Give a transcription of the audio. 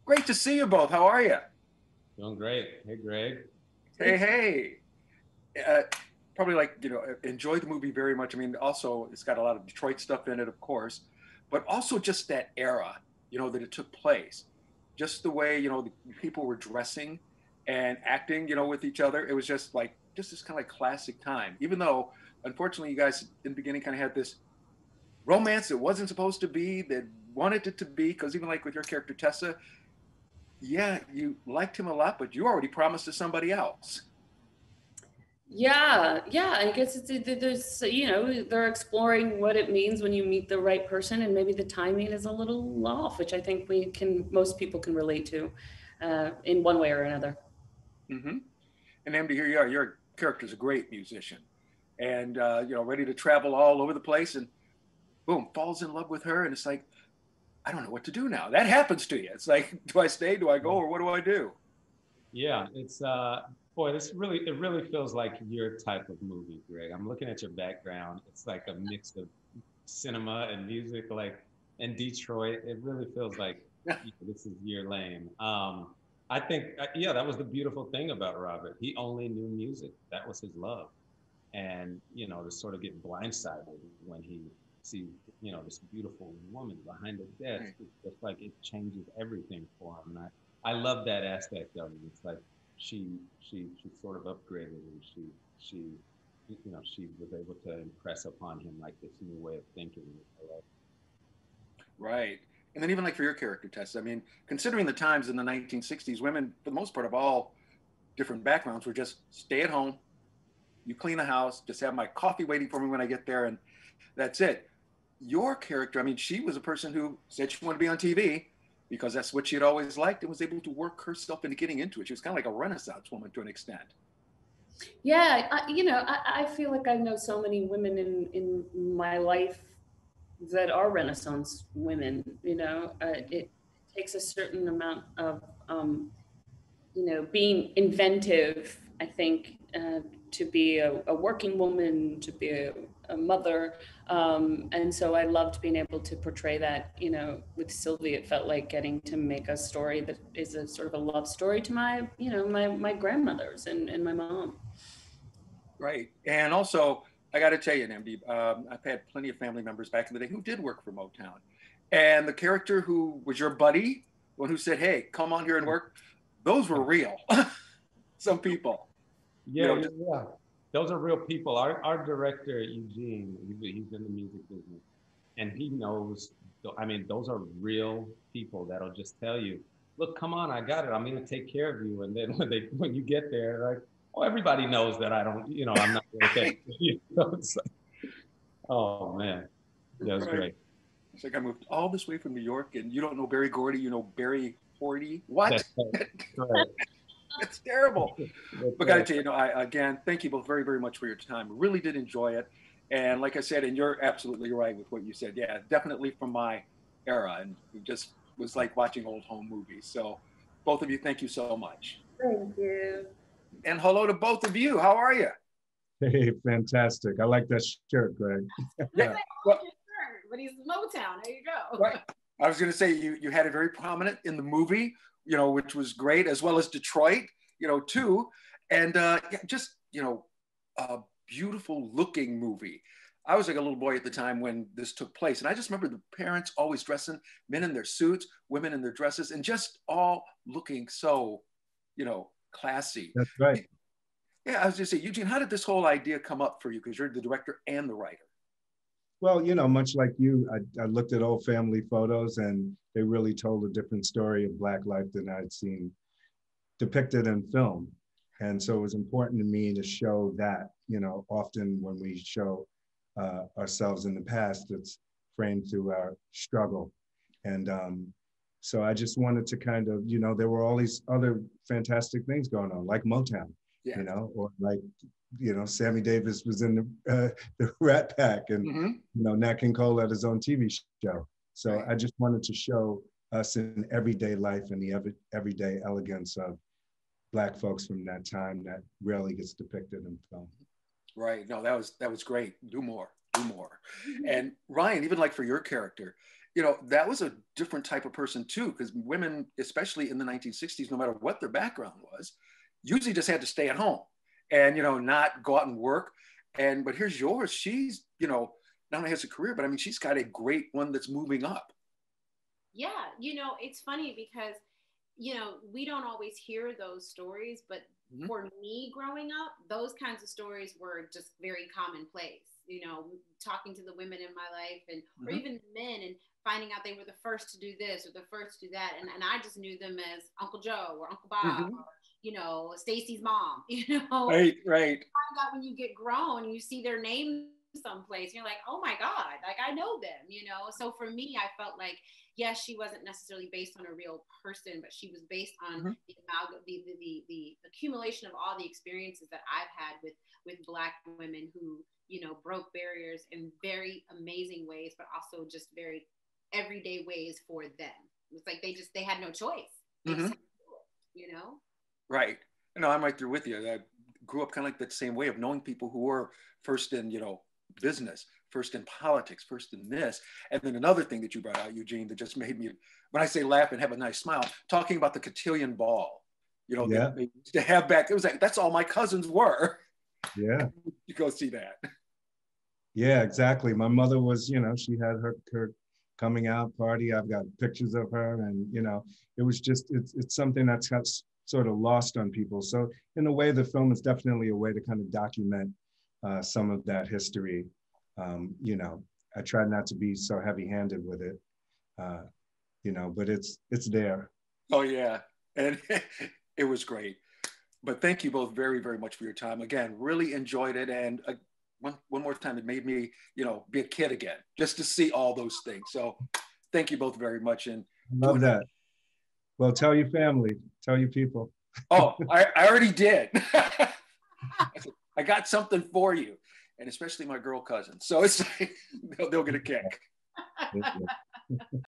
Great to see you both. How are you? Doing great. Hey, Greg. Hey, hey. Uh, Probably like, enjoyed the movie very much. I mean, also, it's got a lot of Detroit stuff in it, of course, but also just that era, that it took place. Just the way, the people were dressing and acting, with each other. It was just like, just this kind of like classic time. Even though, unfortunately, you guys in the beginning kind of had this romance that wasn't supposed to be, that wanted it to be, because even like with your character, Tessa, yeah, you liked him a lot, but you already promised to somebody else. Yeah. I guess there's they're exploring what it means when you meet the right person, and maybe the timing is a little off, which I think most people can relate to, in one way or another. Mm-hmm. And Amity, here you are. Your character's a great musician, and ready to travel all over the place, and boom, falls in love with her, and it's like, I don't know what to do now. That happens to you. It's like, do I stay? Do I go? Or what do I do? Yeah, it's boy, it really feels like your type of movie, Greg. I'm looking at your background. It's like a mix of cinema and music, like in Detroit. It really feels like this is your lane. I think, yeah, that was the beautiful thing about Robert. He only knew music. That was his love. And, to sort of get blindsided when he sees, this beautiful woman behind the desk, Right. it's just like it changes everything for him. And I love that aspect of it. It's like she sort of upgraded and she was able to impress upon him like this new way of thinking. I love Right. And then even like for your character, Tess, I mean, considering the times in the 1960s, women, for the most part, of all different backgrounds, were just stay at home, you clean the house, just have my coffee waiting for me when I get there, and that's it. Your character, I mean, she was a person who said she wanted to be on TV because that's what she had always liked and was able to work herself into getting into it. She was kind of like a Renaissance woman to an extent. Yeah, I feel like I know so many women in my life that are Renaissance women. It takes a certain amount of being inventive, I think, to be a working woman, to be a mother. And so I loved being able to portray that, with Sylvie. It felt like getting to make a story that is a sort of a love story to my grandmothers and my mom. Right. And also, I got to tell you, Namdi, I've had plenty of family members back in the day who did work for Motown. And the character who was your buddy, one who said, hey, come on here and work, those were real. Some people, you Yeah, know, yeah, just, yeah. Those are real people. Our director, Eugene, he's in the music business and he knows, I mean, those are real people that'll just tell you, look, come on, I got it. I'm going to take care of you. And then when you get there, like, oh, everybody knows that I don't, I'm not going to take you. It's like, oh, man. Yeah, it was right. great. It's like I moved all this way from New York and you don't know Barry Gordy, you know Barry Horty. What? That's right. It's terrible. That's But got to right. tell you, again, thank you both very, very much for your time. Really did enjoy it. And like I said, and you're absolutely right with what you said. Yeah, definitely from my era. And it just was like watching old home movies. So both of you, thank you so much. Thank you. And hello to both of you. How are you? Hey, fantastic. I like that shirt, Greg. Yeah. Well, but he's Motown. There you go. right. I was going to say you had it very prominent in the movie, which was great, as well as Detroit, too. And yeah, just, a beautiful looking movie. I was like a little boy at the time when this took place. And I just remember the parents always dressing, men in their suits, women in their dresses, and just all looking so, classy. That's right. Yeah, I was just saying, Eugene, how did this whole idea come up for you? Because you're the director and the writer. Well, much like you, I looked at old family photos and they really told a different story of Black life than I'd seen depicted in film. And so it was important to me to show that, often when we show ourselves in the past, it's framed through our struggle. And so I just wanted to kind of, there were all these other fantastic things going on, like Motown, Yeah. or like, Sammy Davis was in the Rat Pack, and Nat King Cole had his own TV show. So Right. I just wanted to show us in everyday life and the everyday elegance of Black folks from that time that rarely gets depicted in film. Right. No, that was great. Do more. And Ryan, even like for your character, you know, that was a different type of person too, because women, especially in the 1960s, no matter what their background was, usually just had to stay at home and, you know, not go out and work. And, but here's yours. She's, you know, not only has a career, but I mean, she's got a great one that's moving up. Yeah, you know, it's funny because, you know, we don't always hear those stories, but for me growing up, those kinds of stories were just very commonplace. You know, talking to the women in my life and or even men and finding out they were the first to do this or the first to do that. And I just knew them as Uncle Joe or Uncle Bob or, you know, Stacy's mom, you know. Right. Find out when you get grown and you see their name someplace, you're like, oh my God, like I know them, you know. So for me, I felt like, yes, she wasn't necessarily based on a real person, but she was based on the accumulation of all the experiences that I've had with Black women who, you know, broke barriers in very amazing ways, but also just very everyday ways for them. It's like they had no choice. They just had to do it, you know? Right. No, I'm right there with you. I grew up kind of like that same way of knowing people who were first in, you know, business, first in politics, first in this. And then another thing that you brought out, Eugene, that just made me, when I say laugh and have a nice smile, talking about the cotillion ball, you know, they used to have back, it was like, that's all my cousins were. Yeah. You go see that. Yeah, exactly. My mother was, you know, she had her coming out party. I've got pictures of her, and, you know, it was just, it's something that's got sort of lost on people. So in a way, the film is definitely a way to kind of document some of that history. You know, I try not to be so heavy-handed with it, you know, but it's there. Oh yeah, and it was great. But thank you both very, very much for your time. Again, really enjoyed it, and one more time, it made me, you know, be a kid again, just to see all those things. So thank you both very much. And love that. Well, tell your family, tell your people. Oh, I already did. I got something for you, and especially my girl cousins. So it's like, they'll get a kick.